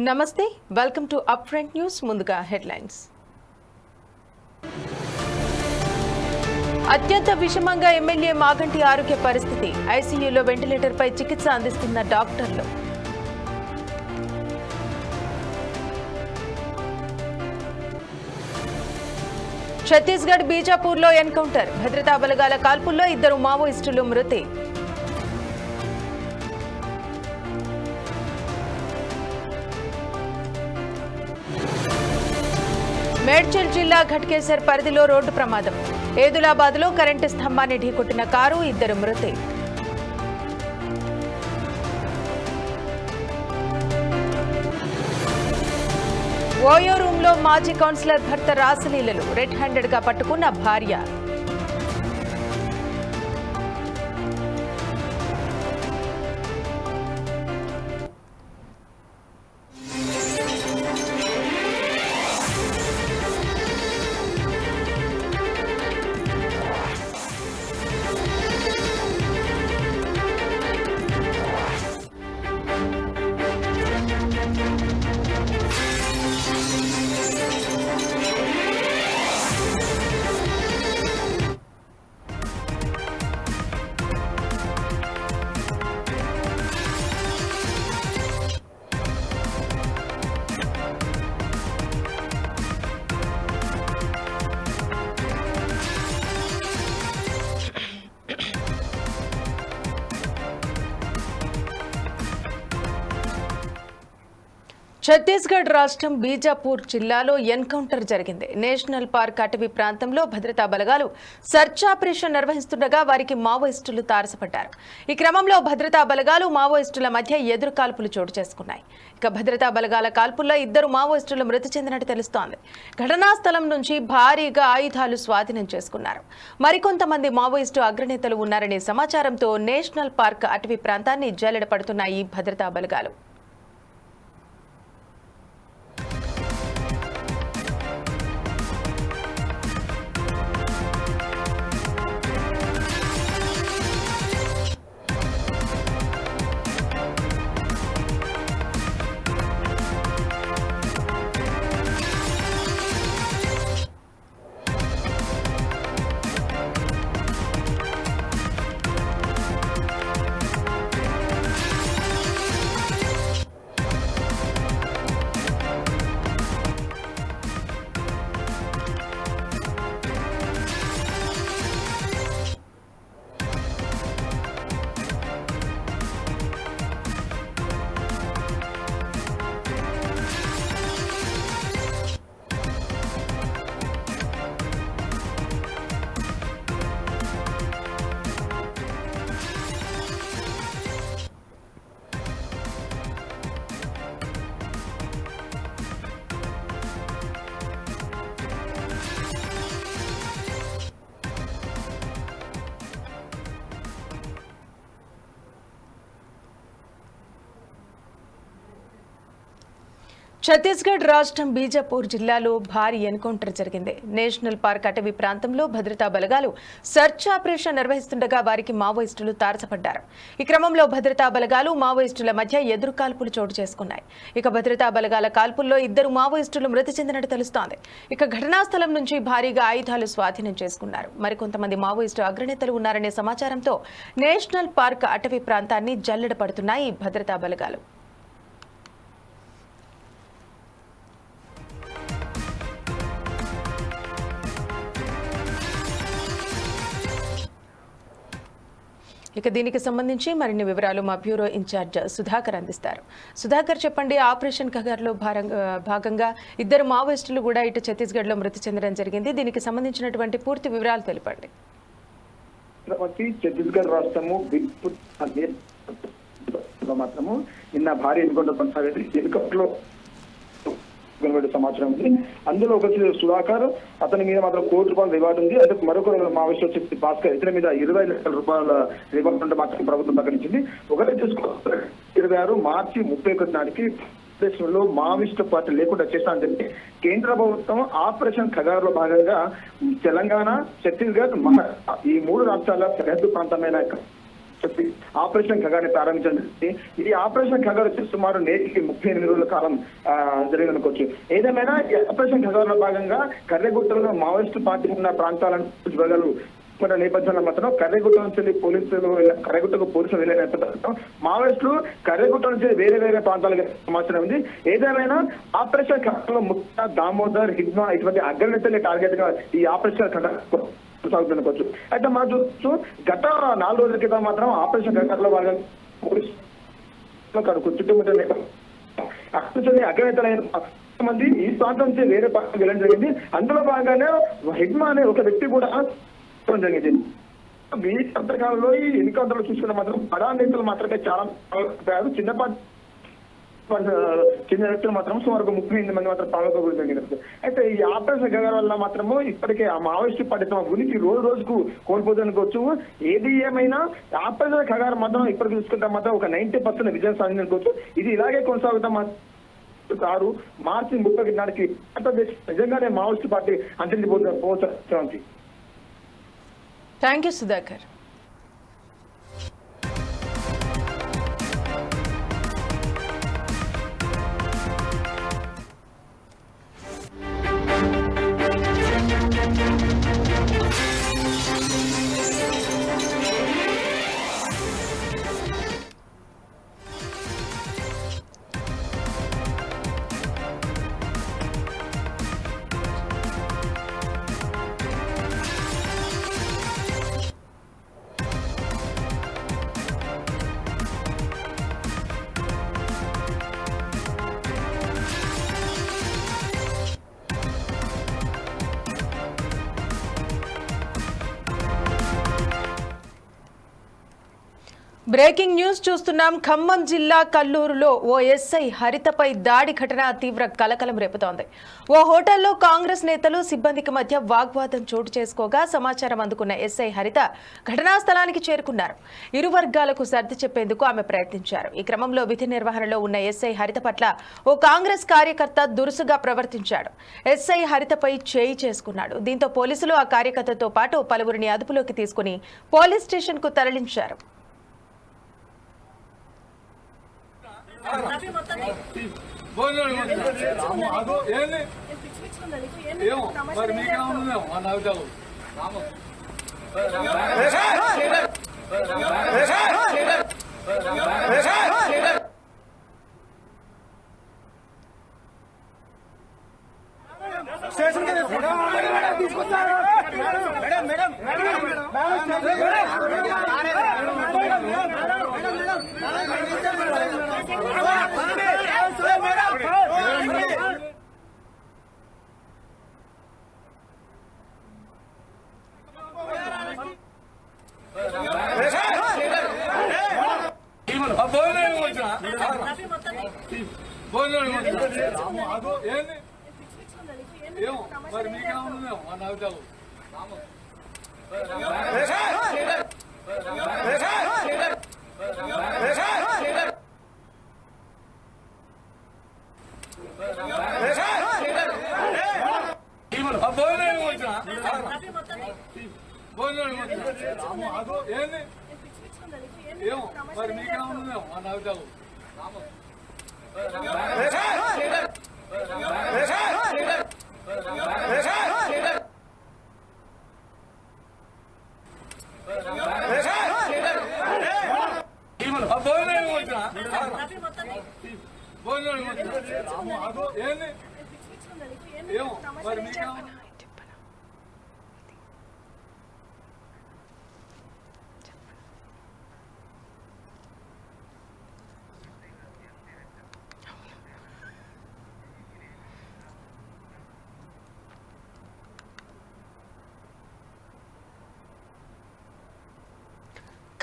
నమస్తే, welcome to up front news. ముందుగా headlines. అత్యంత విషమంగా ఎమ్మెల్యే మాగంటి ఆరోగ్య పరిస్థితి. ఐసీయూలో వెంటిలేటర్పై చికిత్స అందిస్తున్న డాక్టర్లు. ఛత్తీస్గఢ్ బీజాపూర్లో ఎన్కౌంటర్. భద్రతా బలగాల కాల్పుల్లో 2 మావోయిస్టులు మృతి. మేడ్చల్ జిల్లా ఘట్కేసర్ పరిధిలో రోడ్డు ప్రమాదం. ఏదులాబాద్లో కరెంటు స్తంభాన్ని ఢీకొట్టిన కారు, 2 మృతి. ఓయో రూంలో మాజీ కౌన్సిలర్ భర్త రాసలీలలు. రెడ్ హ్యాండెడ్ గా పట్టుకున్న భార్య. ఛత్తీస్గఢ్ రాష్ట్రం బీజాపూర్ జిల్లాలో ఎన్కౌంటర్ జరిగింది. నేషనల్ పార్క్ అటవీ ప్రాంతంలో భద్రతా బలగాలు సర్చ్ ఆపరేషన్ నిర్వహిస్తుండగా వారికి మావోయిస్టులు తారసపడ్డారు. ఈ క్రమంలో భద్రతా బలగాలు మావోయిస్టుల మధ్య ఎదురు కాల్పులు చోటు చేసుకున్నాయి. ఇక భద్రతా బలగాల కాల్పుల్లో 2 మావోయిస్టులు మృతి చెందినట్టు తెలుస్తోంది. ఘటనా స్థలం నుంచి భారీగా ఆయుధాలు స్వాధీనం చేసుకున్నారు. మరికొంతమంది మావోయిస్టు అగ్రనేతలు ఉన్నారనే సమాచారంతో నేషనల్ పార్క్ అటవీ ప్రాంతాన్ని జల్లెడ పడుతున్నాయి భద్రతా బలగాలు. ఛత్తీస్గఢ్ రాష్ట్రం బీజాపూర్ జిల్లాలో భారీ ఎన్కౌంటర్ జరిగింది. నేషనల్ పార్క్ అటవీ ప్రాంతంలో భద్రతా బలగాలు సర్చ్ ఆపరేషన్ నిర్వహిస్తుండగా వారికి మావోయిస్టులు తారసపడ్డారు. ఈ క్రమంలో భద్రతా బలగాలు మావోయిస్టుల మధ్య ఎదురు కాల్పులు చోటు చేసుకున్నాయి. ఇక భద్రతా బలగాల కాల్పుల్లో 2 మావోయిస్టులు మృతి చెందినట్టు తెలుస్తోంది. ఇక ఘటనా స్థలం నుంచి భారీగా ఆయుధాలు స్వాధీనం చేసుకున్నారు. మరికొంతమంది మావోయిస్టు అగ్రనేతలు ఉన్నారనే సమాచారంతో నేషనల్ పార్క్ అటవీ ప్రాంతాన్ని జల్లెడ పడుతున్నాయి భద్రతా బలగాలు. ఇక దీనికి సంబంధించి మరిన్ని వివరాలు మా బ్యూరో ఇన్ఛార్జ్ సుధాకర్ అందిస్తారు. సుధాకర్, చెప్పండి. ఆపరేషన్ కగార్లో భాగంగా 2 మావోయిస్టులు కూడా ఇటు ఛత్తీస్గఢ్లో మృతి చెందడం జరిగింది. దీనికి సంబంధించినటువంటి పూర్తి వివరాలు తెలపండి. ఛత్తీస్గఢ్ రాష్ట్రము మాత్రము నిన్న భారీ ఎన్కౌంటర్ కొనసాగింది. ఎన్కౌంటర్లో సమాచారం ఉంది. అందులో ఒక సుధాకర్, అతని మీద మాత్రం ₹1,00,00,000 రివార్డు ఉంది. అంటే మరొక మావోయిస్ట్ వచ్చి భాస్కర్, ఇతని మీద ₹20 లక్షల రివార్డు ఉంటే మాత్రం ప్రభుత్వం ప్రకటించింది. ఒకటే చూసుకోవాలి, 26 మార్చి 31 నాటికి దేశంలో మావోయిస్టు పార్టీ లేకుండా చేస్తానని చెప్పి కేంద్ర ప్రభుత్వం ఆపరేషన్ ఖగార్ లో భాగంగా తెలంగాణ, ఛత్తీస్గఢ్, ఈ 3 రాష్ట్రాల సరిహద్దు ప్రాంతమైన చెప్పి ఆపరేషన్ ఖగాని ప్రారంభించడం జరిగింది. ఈ ఆపరేషన్ ఖగారు వచ్చి సుమారు నేటికి 38 రోజుల కాలం జరిగిందనుకోవచ్చు. ఏదేమైనా ఈ ఆపరేషన్ ఖగారులో భాగంగా కర్రెగుట్టలో మావోయిస్టు పార్టీ ఉన్న ప్రాంతాలను విభాగాలు నేపథ్యంలో మాత్రం కర్రెగుట్ట నుంచి కర్రెగుట్టకు పోలీసులు వెళ్లే నేపథ్యంలో మావోయిస్టులు కర్రెగుట్ట నుంచి వేరే వేరే ప్రాంతాలకు సమాచారం ఉంది. ఏదేమైనా ఆపరేషన్ ఖగారులో ముఖ్య దామోదర్, హిడ్మా ఇటువంటి అగ్రనేతలే టార్గెట్ గా ఈ ఆపరేషన్ ఖగారు కొనసాగుతుందనుకోవచ్చు. అయితే మనం చూస్తూ గత 4 రోజుల క్రితం మాత్రం ఆపరేషన్ ఖగారులో భాగంగా చుట్టుముట్టిన అగ్రనేతలైన మంది ఈ ప్రాంతం నుంచి వేరే ప్రాంతం వెళ్ళడం జరిగింది. అందులో భాగంగానే హిడ్మా అనే ఒక వ్యక్తి కూడా జరిగింది. ఈ అంతకాలంలో ఈ ఎన్నికల్లో చూసుకున్న మాత్రం బడా నేతలు మాత్రమే చాలా చిన్నపాటి చిన్న వ్యక్తులు మాత్రం సుమారు 38 మంది మాత్రం పాల్గొనడం జరిగింది. అయితే ఈ ఆపరేషన్ ఖగారు వల్ల మాత్రము ఇప్పటికే ఆ మావోయిస్టు పార్టీ తమ ఉనికి రోజుకు కోల్పోతుందనుకోవచ్చు. ఏది ఏమైనా ఆపరేషన్ ఖగారు మాత్రం ఇప్పటికి చూసుకుంటే మాత్రం ఒక 90% విజయం సాధించనుకోవచ్చు. ఇది ఇలాగే కొనసాగుతాం. మార్చి 30 నాటికి భారతదేశం నిజంగానే మావోయిస్టు పార్టీ అంతరించిపోతుంది. Thank you Sudhakar. Breaking news చూస్తున్నాం. ఖమ్మం జిల్లా కల్లూరులో ఓ ఎస్ఐ హరితపై దాడి ఘటన తీవ్ర కలకలం రేపుతోంది. ఓ హోటల్లో కాంగ్రెస్ నేతలు సిబ్బందికి మధ్య వాగ్వాదం చోటు చేసుకోగా సమాచారం అందుకున్న ఎస్ఐ హరిత ఘటనా స్థలానికి చేరుకున్నారు. ఇరు వర్గాలకు సర్ది చెప్పేందుకు ఆమె ప్రయత్నించారు. ఈ క్రమంలో విధి నిర్వహణలో ఉన్న ఎస్ఐ హరిత పట్ల ఓ కాంగ్రెస్ కార్యకర్త దురుసుగా ప్రవర్తించాడు. ఎస్ఐ హరితపై చేయి చేసుకున్నాడు. దీంతో పోలీసులు ఆ కార్యకర్తతో పాటు పలువురిని అదుపులోకి తీసుకుని పోలీస్ స్టేషన్ కు తరలించారు.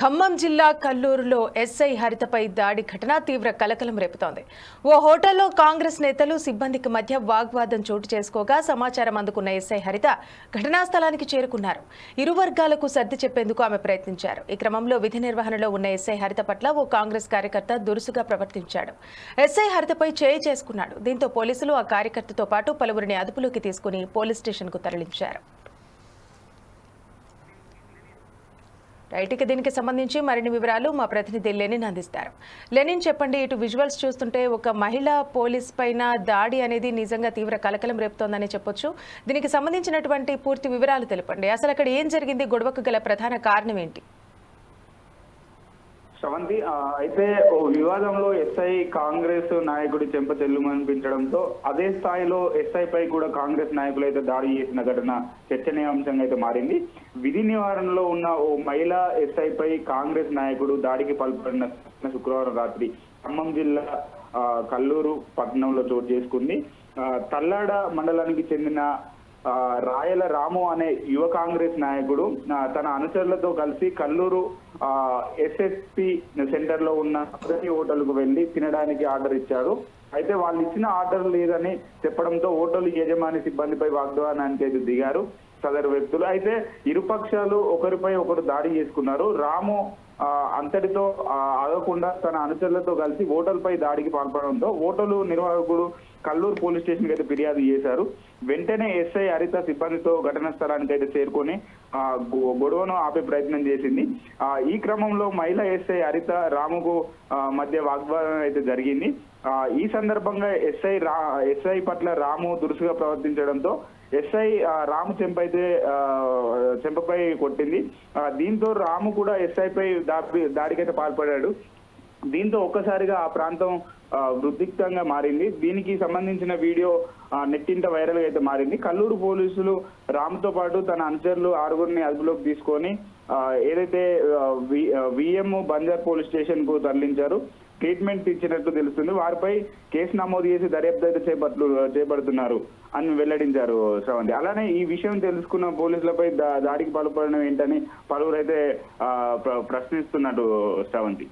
ఖమ్మం జిల్లా కల్లూరులో ఎస్ఐ హరితపై దాడి ఘటన తీవ్ర కలకలం రేపుతోంది. ఓ హోటల్లో కాంగ్రెస్ నేతలు సిబ్బందికి మధ్య వాగ్వాదం చోటు చేసుకోగా సమాచారం అందుకున్న ఎస్ఐ హరిత ఘటనా స్థలానికి చేరుకున్నారు. ఇరు వర్గాలకు సర్ది చెప్పేందుకు ఆమె ప్రయత్నించారు. ఈ క్రమంలో విధి నిర్వహణలో ఉన్న ఎస్ఐ హరిత పట్ల ఓ కాంగ్రెస్ కార్యకర్త దురుసుగా ప్రవర్తించాడు. ఎస్ఐ హరితపై చేయి చేసుకున్నాడు. దీంతో పోలీసులు ఆ కార్యకర్తతో పాటు పలువురిని అదుపులోకి తీసుకుని పోలీస్ స్టేషన్ కు తరలించారు. రైట్, ఇక దీనికి సంబంధించి మరిన్ని వివరాలు మా ప్రతినిధి లెనిన్ అందిస్తారు. లెనిన్, చెప్పండి. ఇటు విజువల్స్ చూస్తుంటే ఒక మహిళా పోలీస్ పైన దాడి అనేది నిజంగా తీవ్ర కలకలం రేపుతోందని చెప్పొచ్చు. దీనికి సంబంధించినటువంటి పూర్తి వివరాలు తెలపండి. అసలు అక్కడ ఏం జరిగింది? గొడవకు గల ప్రధాన కారణం ఏంటి? శ్రవంతి, అయితే ఓ వివాదంలో ఎస్ఐ కాంగ్రెస్ నాయకుడి చెంప చెల్లుమనిపించడంతో అదే స్థాయిలో ఎస్ఐ పై కూడా కాంగ్రెస్ నాయకులు అయితే దాడి చేసిన ఘటన చర్చనీయాంశంగా అయితే మారింది. విధి నివారణలో ఉన్న ఓ మహిళా ఎస్ఐ పై కాంగ్రెస్ నాయకుడు దాడికి పాల్పడిన శుక్రవారం రాత్రి ఖమ్మం జిల్లా కల్లూరు పట్టణంలో చోటు చేసుకుంది. తల్లాడ మండలానికి చెందిన రాయల రాము అనే యువ కాంగ్రెస్ నాయకుడు తన అనుచరులతో కలిసి కల్లూరు ఎస్ఎస్పి సెంటర్ లో ఉన్న హోటల్కు వెళ్లి తినడానికి ఆర్డర్ ఇచ్చారు. అయితే వాళ్ళు ఇచ్చిన ఆర్డర్ లేదని చెప్పడంతో హోటల్ యజమాని సిబ్బందిపై వాగ్వాదానికి అయితే దిగారు సదరు వ్యక్తులు. అయితే ఇరుపక్షాలు ఒకరిపై ఒకరు దాడి చేసుకున్నారు. రాము అంతటితో ఆగకుండా తన అనుచరులతో కలిసి హోటల్ పై దాడికి పాల్పడడంతో హోటల్ నిర్వాహకుడు కల్లూరు పోలీస్ స్టేషన్ కి అయితే ఫిర్యాదు చేశారు. వెంటనే ఎస్ఐ హరిత సిబ్బందితో ఘటనా స్థలానికి అయితే చేరుకొని గొడవను ఆపే ప్రయత్నం చేసింది. ఈ క్రమంలో మహిళా ఎస్ఐ హరిత రాముకు మధ్య వాగ్వాదం అయితే జరిగింది. ఈ సందర్భంగా ఎస్ఐ పట్ల రాము దురుసుగా ప్రవర్తించడంతో ఎస్ఐ రాము చెంపపై కొట్టింది. దీంతో రాము కూడా ఎస్ఐపై దాడికైతే పాల్పడ్డాడు. దీంతో ఒక్కసారిగా ఆ ప్రాంతం ఉద్రిక్తంగా మారింది. దీనికి సంబంధించిన వీడియో నెట్టింట వైరల్ గా అయితే మారింది. కల్లూరు పోలీసులు రాముతో పాటు తన అనుచరులు 6గురిని అదుపులోకి తీసుకొని ఏదైతే విఎం బంజార్ పోలీస్ స్టేషన్ కు తరలించారు. ట్రీట్మెంట్ ఇచ్చినట్టు తెలుస్తుంది. వారిపై కేసు నమోదు చేసి దర్యాప్తు అయితే చేపడుతున్నారు అని వెల్లడించారు శ్రవంతి. అలానే ఈ విషయం తెలుసుకున్న పోలీసులపై దాడికి పాల్పడడం ఏంటని పలువురు అయితే ప్రశ్నిస్తున్నట్టు శ్రవంతి.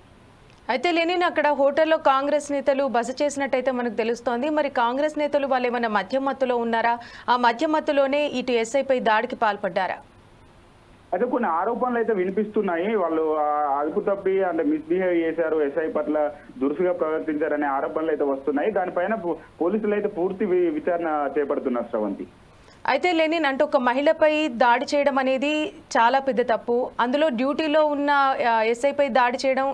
అయితే లెనిన్, అక్కడ హోటల్లో కాంగ్రెస్ నేతలు బస చేసినట్టయితే మనకు తెలుస్తోంది. మరి కాంగ్రెస్ నేతలు వాళ్ళు ఏమైనా మధ్యమత్తులో ఉన్నారా? ఆ మధ్యమత్తులోనే ఇటు ఎస్ఐపై దాడికి పాల్పడ్డారా? అయితే కొన్ని ఆరోపణలు అయితే వినిపిస్తున్నాయి. వాళ్ళు అదుపు తప్పి అంటే మిస్బిహేవ్ చేశారు, ఎస్ఐ పట్ల దురుసుగా ప్రవర్తించారనే ఆరోపణలు అయితే వస్తున్నాయి. దానిపైన పోలీసులు అయితే పూర్తి విచారణ చేపడుతున్నారు శ్రవంతి. అయితే లెనిన్, అంటే ఒక మహిళపై దాడి చేయడం అనేది చాలా పెద్ద తప్పు. అందులో డ్యూటీలో ఉన్న ఎస్ఐపై దాడి చేయడం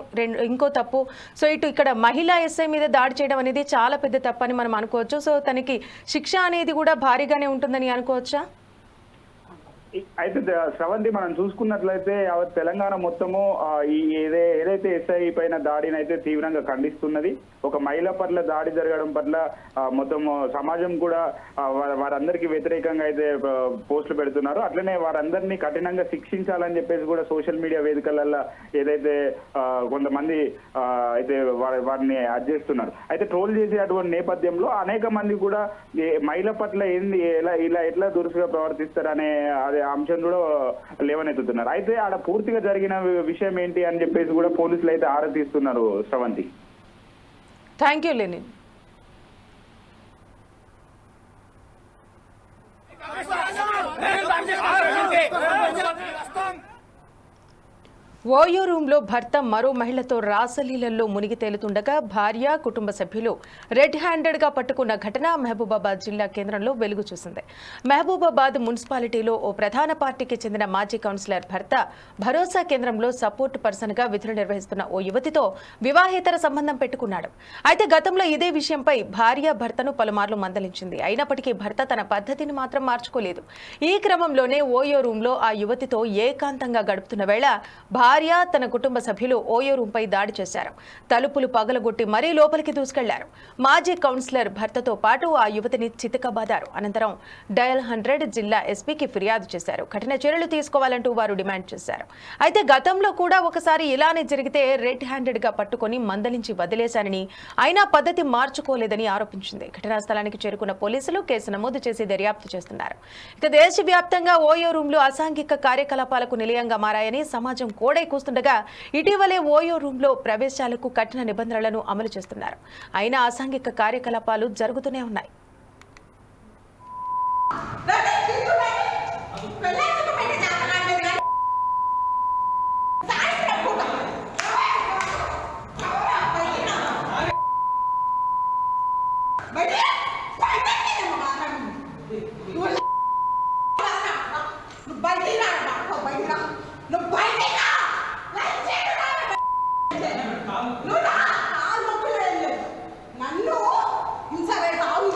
ఇంకో తప్పు. సో ఇక్కడ మహిళా ఎస్ఐ మీద దాడి చేయడం అనేది చాలా పెద్ద తప్పు అని మనం అనుకోవచ్చు. సో తనకి శిక్ష అనేది కూడా భారీగానే ఉంటుందని అనుకోవచ్చా? అయితే శ్రవంతి, మనం చూసుకున్నట్లయితే తెలంగాణ మొత్తము ఏదైతే ఎస్ఐ పైన దాడిని అయితే తీవ్రంగా ఖండిస్తున్నది. ఒక మహిళ పట్ల దాడి జరగడం పట్ల మొత్తం సమాజం కూడా వారందరికీ వ్యతిరేకంగా అయితే పోస్టులు పెడుతున్నారు. అట్లనే వారందరినీ కఠినంగా శిక్షించాలని చెప్పేసి కూడా సోషల్ మీడియా వేదికలలో ఏదైతే కొంతమంది అయితే వారిని చేస్తున్నారు. అయితే ట్రోల్ చేసే అటువంటి నేపథ్యంలో అనేక మంది కూడా మహిళ పట్ల ఏంది ఎట్లా దురుసుగా ప్రవర్తిస్తారనే అంశం కూడా లేవనెత్తుతున్నారు. అయితే ఆడ పూర్తిగా జరిగిన విషయం ఏంటి అని చెప్పేసి కూడా పోలీసులు అయితే ఆరా తీస్తున్నారు Sravanthi. Thank you Lenin. OYO రూమ్లో భర్త మరో మహిళతో రాసలీలల్లో మునిగి తేలుతుండగా భార్య, కుటుంబ సభ్యులు రెడ్ హ్యాండెడ్గా పట్టుకున్న ఘటన మహబూబాబాద్ జిల్లా కేంద్రంలో వెలుగు చూసింది. మహబూబాబాద్ మున్సిపాలిటీలో ఓ ప్రధాన పార్టీకి చెందిన మాజీ కౌన్సిలర్ భర్త భరోసా కేంద్రంలో సపోర్ట్ పర్సన్గా విధులు నిర్వహిస్తున్న ఓ యువతితో వివాహేతర సంబంధం పెట్టుకున్నాడు. అయితే గతంలో ఇదే విషయంపై భార్య భర్తను పలుమార్లు మందలించింది. అయినప్పటికీ భర్త తన పద్ధతిని మాత్రం మార్చుకోలేదు. ఈ క్రమంలోనే ఓయో రూమ్లో ఆ యువతితో ఏకాంతంగా గడుపుతున్న వేళ భార్య, తన కుటుంబ సభ్యులు ఓయో రూంపై దాడి చేశారు. తలుపులు పగలగొట్టి మరీ లోపలికి దూసుకెళ్లారు. మాజీ కౌన్సిలర్ భర్తతో పాటు ఆ యువతిని చితకబాదారు. అనంతరం డయల్ 100 జిల్లా ఎస్పీకి ఫిర్యాదు చేశారు. కఠిన చర్యలు తీసుకోవాలంటూ వారు డిమాండ్ చేశారు. అయితే గతంలో కూడా ఒకసారి ఇలానే జరిగితే రెడ్ హ్యాండెడ్గా పట్టుకొని మందలించి వదిలేశారని, అయినా పద్ధతి మార్చుకోలేదని ఆరోపించింది. ఘటనా స్థలానికి చేరుకున్న పోలీసులు కేసు నమోదు చేసి దర్యాప్తు చేస్తున్నారు. ఇక దేశవ్యాప్తంగా ఓయో రూమ్లు అసాంఘిక కార్యకలాపాలకు నిలయంగా మారాయని సమాజం కోడై కూస్తుండగా ఇటీవలే ఓయో రూమ్లో ప్రవేశాలకు కఠిన నిబంధనలను అమలు చేస్తున్నారు. అయినా అసాంఘిక కార్యకలాపాలు జరుగుతూనే ఉన్నాయి. నన్ను హింస పెడతావు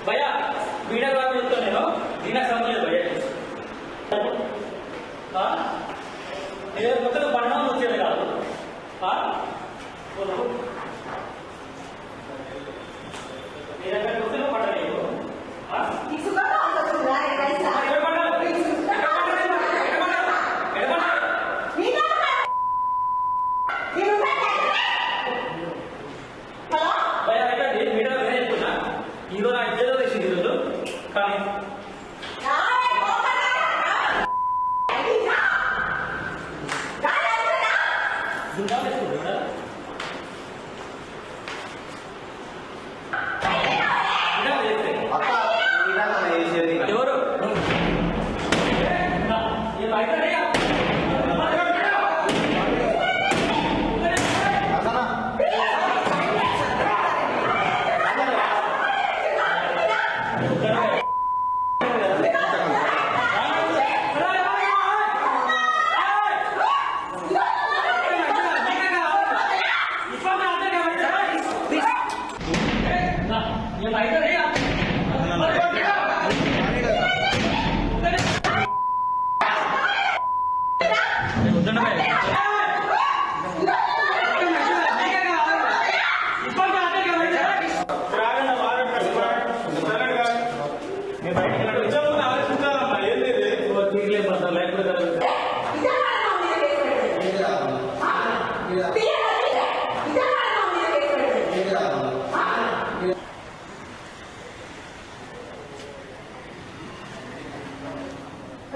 भैया वीडियो कॉल तो नहीं हो दीना समझ भैया हाँ ये मतलब पढ़ना मुझे लगा हाँ बोलो मेरा घर मुझे ना पढ़ा नहीं हो हाँ इसका ना आता चुरा है कैसा hero na idea da shi hero kani ఎవరు ये बाइक नहीं ये बाइक नहीं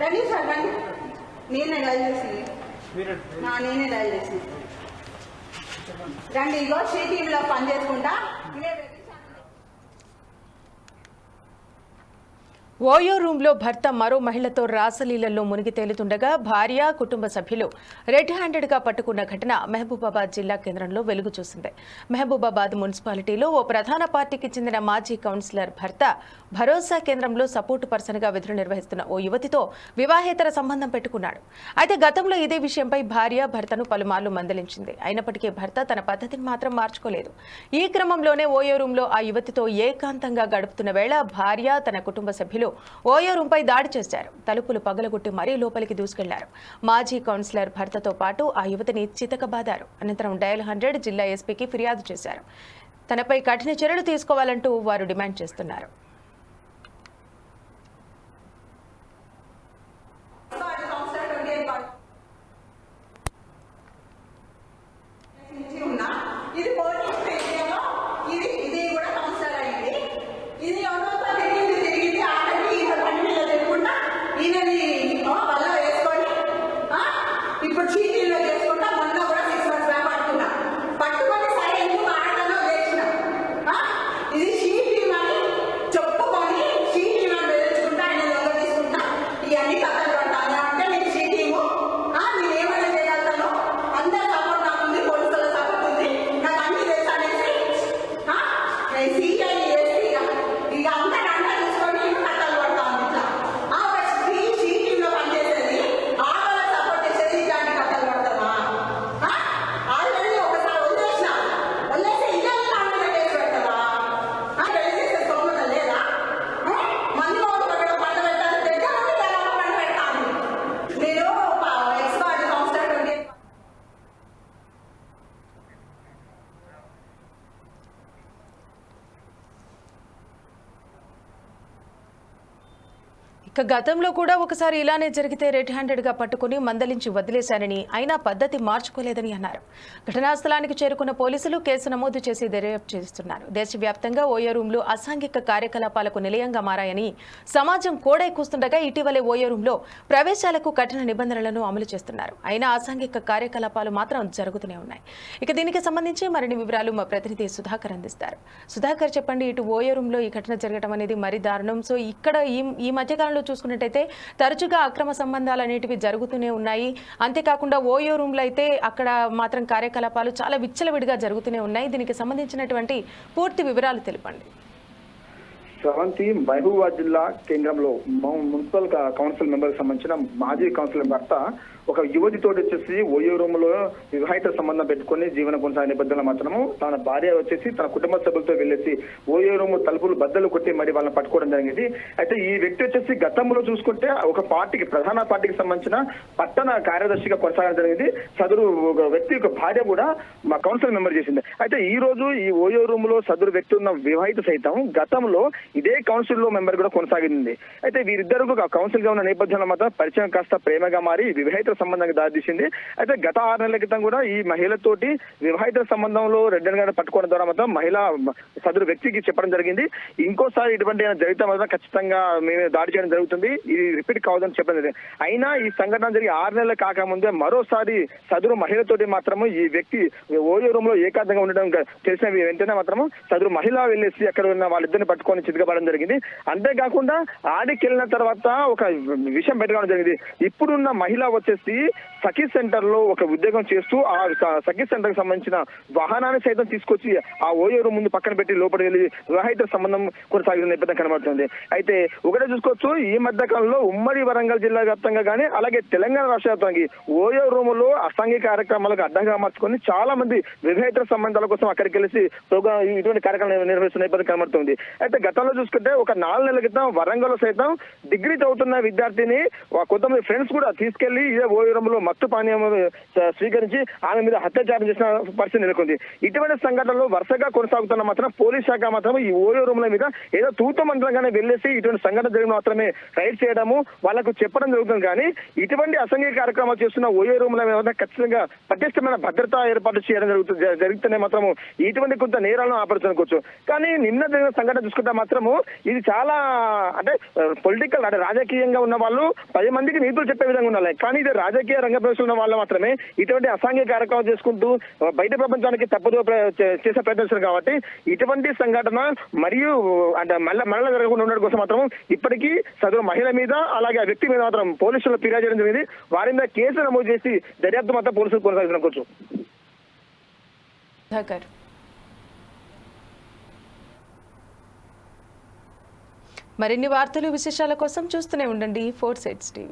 రండి సార్ రండి నేనే డైల్ చేసింది నేనే డైల్ చేసింది రండి ఇగో టీవీలో పని చేసుకుంటా ఓయో రూంలో భర్త మరో మహిళతో రాసలీలలో మునిగి తేలుతుండగా భార్య కుటుంబ సభ్యులు రెడ్ హ్యాండెడ్గా పట్టుకున్న ఘటన మహబూబాబాద్ జిల్లా కేంద్రంలో వెలుగు చూసింది. మహబూబాబాద్ మున్సిపాలిటీలో ఓ ప్రధాన పార్టీకి చెందిన మాజీ కౌన్సిలర్ భర్త భరోసా కేంద్రంలో సపోర్టు పర్సన్గా విధులు నిర్వహిస్తున్న ఓ యువతితో వివాహేతర సంబంధం పెట్టుకున్నాడు. అయితే గతంలో ఇదే విషయంపై భార్య భర్తను పలుమార్లు మందలించింది. అయినప్పటికీ భర్త తన పద్ధతిని మాత్రం మార్చుకోలేదు. ఈ క్రమంలోనే ఓయో రూంలో ఆ యువతితో ఏకాంతంగా గడుపుతున్న వేళ భార్య తన కుటుంబ సభ్యులు ఓయో రూంపై దాడి చేశారు. తలుపులు పగలగొట్టి మరీ లోపలికి దూసుకెళ్లారు. మాజీ కౌన్సిలర్ భర్తతో పాటు ఆ యువతిని చితకబాదారు. అనంతరం డయల్ 100 జిల్లా ఎస్పీకి ఫిర్యాదు చేశారు. తనపై కఠిన చర్యలు తీసుకోవాలంటూ వారు డిమాండ్ చేస్తున్నారు. ఇప్పుడు చీటీల్లో చేసుకుంటా మొన్న కూడా 6 months బ్యాక్ పట్టుకున్నా పట్టుకొని సరే ఎందుకు ఆటలో వేసిన ఇది షీటీ అని ఇక గతంలో కూడా ఒకసారి ఇలానే జరిగితే రెడ్ హ్యాండెడ్గా పట్టుకుని మందలించి వదిలేశారని అయినా పద్ధతి మార్చుకోలేదని అన్నారు. ఘటనా స్థలానికి చేరుకున్న పోలీసులు కేసు నమోదు చేసి దర్యాప్తు చేస్తున్నారు. దేశవ్యాప్తంగా ఓయో రూమ్లు అసాంఘిక కార్యకలాపాలకు నిలయంగా మారాయని సమాజం కోడై కూస్తుండగా ఇటీవలే ఓయో రూమ్లో ప్రవేశాలకు కఠిన నిబంధనలను అమలు చేస్తున్నారు. అయినా అసాంఘిక కార్యకలాపాలు మాత్రం జరుగుతూనే ఉన్నాయి. ఇక దీనికి సంబంధించి మరిన్ని వివరాలు మా ప్రతినిధి సుధాకర్ అందిస్తారు. సుధాకర్, చెప్పండి, ఇటు ఓయో రూమ్లో ఈ ఘటన జరగడం అనేది మరీ దారుణం. సో ఇక్కడ ఈ మధ్యకాలంలో చూసుకున్నట్టయితే తరచుగా అక్రమ సంబంధాలు అనేటివి జరుగుతూనే ఉన్నాయి. అంతేకాకుండా ఓయో రూమ్లో అయితే అక్కడ మాత్రం కార్యకలాపాలు చాలా విచ్చలవిడిగా జరుగుతూనే ఉన్నాయి. దీనికి సంబంధించినటువంటి పూర్తి వివరాలు తెలపండి. స్రవంతి, మహబూబాబాద్ జిల్లా కేంద్రంలో మున్సిపల్ కౌన్సిల్ మెంబర్ సంబంధించిన మాజీ కౌన్సిలర్ భర్త ఒక యువతితో వచ్చేసి ఓయో రూమ్ లో వివాహిత సంబంధం పెట్టుకుని జీవనం కొనసాగే నేపథ్యంలో మాత్రము తన భార్య వచ్చేసి తన కుటుంబ సభ్యులతో వెళ్ళేసి ఓయో రూమ్ తలుపులు బద్దలు కొట్టి మరి వాళ్ళని పట్టుకోవడం జరిగింది. అయితే ఈ వ్యక్తి వచ్చేసి గతంలో చూసుకుంటే ఒక పార్టీకి, ప్రధాన పార్టీకి సంబంధించిన పట్టణ కార్యదర్శిగా కొనసాగడం జరిగింది. సదరు వ్యక్తి యొక్క భార్య కూడా మా కౌన్సిల్ మెంబర్ చేసింది. అయితే ఈ రోజు ఈ ఓయో రూమ్ లో సదరు వ్యక్తి ఉన్న వివాహిత సైతం గతంలో ఇదే కౌన్సిల్ లో మెంబర్ కూడా కొనసాగింది. అయితే వీరిద్దరు కౌన్సిల్ గా ఉన్న నేపథ్యంలో మాత్రం పరిచయం కాస్త ప్రేమగా మారి వివాహిత సంబంధానికి దారితీసింది. అయితే గత 6 నెలల క్రితం కూడా ఈ మహిళతోటి వివాహిత సంబంధంలో రెడ్డి గారిని పట్టుకోవడం ద్వారా మాత్రం మహిళ సదరు వ్యక్తికి చెప్పడం జరిగింది. ఇంకోసారి ఇటువంటి జరిగితే మాత్రం ఖచ్చితంగా మేము దాడి చేయడం జరుగుతుంది, ఇది రిపీట్ కావద్దని చెప్పడం జరిగింది. అయినా ఈ సంఘటన జరిగి 6 నెలలు కాకముందే మరోసారి సదరు మహిళతోటి మాత్రము ఈ వ్యక్తి ఓయో రూమ్ లో ఏకాంతంగా ఉండడం తెలిసిన వెంటనే మాత్రము సదరు మహిళ వెళ్ళేసి అక్కడ ఉన్న వాళ్ళిద్దరిని పట్టుకొని చితకబడడం జరిగింది. అంతేకాకుండా ఆడికి వెళ్ళిన తర్వాత ఒక విషయం బయటకు జరిగింది. ఇప్పుడున్న మహిళ వచ్చేసి సఖీ సెంటర్ లో ఒక ఉద్యోగం చేస్తూ ఆ సఖీ సెంటర్ కి సంబంధించిన వాహనాన్ని సైతం తీసుకొచ్చి ఆ ఓయో రూమ్ ముందు పక్కన పెట్టి లోపలికి వెళ్ళి వివాహిత సంబంధం కొనసాగిన నేపథ్యం కనబడుతుంది. అయితే ఒకటే చూసుకోవచ్చు, ఈ మధ్య కాలంలో ఉమ్మడి వరంగల్ జిల్లా వ్యాప్తంగా కానీ అలాగే తెలంగాణ రాష్ట్ర వ్యాప్తంగా ఓయో రూమ్ లో అసాంఘిక కార్యక్రమాలకు అడ్డంగా మార్చుకొని చాలా మంది వివాహిత సంబంధాల కోసం అక్కడికి వెళ్ళి ఇటువంటి కార్యక్రమాలు నిర్వహిస్తున్న నేపథ్యం కనబడుతుంది. అయితే గతంలో చూసుకుంటే ఒక 4 నెలల క్రితం వరంగల్ లో సైతం డిగ్రీ చదువుతున్న విద్యార్థిని కొంతమంది ఫ్రెండ్స్ కూడా తీసుకెళ్లి ఇదే ఓయో రూమ్ లో మత్తు పానీయం స్వీకరించి ఆమె మీద అత్యాచారం చేసిన పరిస్థితి నెలకొంది. ఇటువంటి సంఘటనలు వరుసగా కొనసాగుతున్న మాత్రం పోలీస్ శాఖ మాత్రం ఈ ఓయో రూమ్ల మీద ఏదో తూత మంత్రంగానే వెళ్ళేసి ఇటువంటి సంఘటన జరిగిన మాత్రమే రైడ్ చేయడము, వాళ్ళకు చెప్పడం జరుగుతుంది. కానీ ఇటువంటి అసంఘిక కార్యక్రమాలు చేస్తున్న ఓయో రూమ్ల మీద ఖచ్చితంగా పటిష్టమైన భద్రతా ఏర్పాటు చేయడం జరిగితేనే మాత్రము ఇటువంటి కొంత నేరాలను ఆపరుచుకోవచ్చు. కానీ నిన్న జరిగిన సంఘటన చూసుకుంటే మాత్రము ఇది చాలా అంటే పొలిటికల్, అంటే రాజకీయంగా ఉన్న వాళ్ళు 10 మందికి నీతులు చెప్పే విధంగా ఉండాలి. కానీ ఇది రాజకీయ రంగ ప్రవేశం ఉన్న వాళ్ళు మాత్రమే ఇటువంటి అసాంఘిక కార్యక్రమాలు చేసుకుంటూ బయట ప్రపంచానికి తప్పుదో చేసే ప్రయత్నిస్తారు. కాబట్టి ఇటువంటి సంఘటన మరియు అంటే మళ్ళీ జరగకుండా ఉండడం కోసం మాత్రం ఇప్పటికీ సదరు మహిళ మీద అలాగే ఆ వ్యక్తి మీద మాత్రం పోలీసులు ఫిర్యాదు చేయడం జరిగింది. వారి మీద కేసు నమోదు చేసి దర్యాప్తు మాత్రం పోలీసులు కొనసాగించవచ్చు. మరిన్ని వార్తలు విశేషాల కోసం చూస్తూనే ఉండండి 4 Sides TV.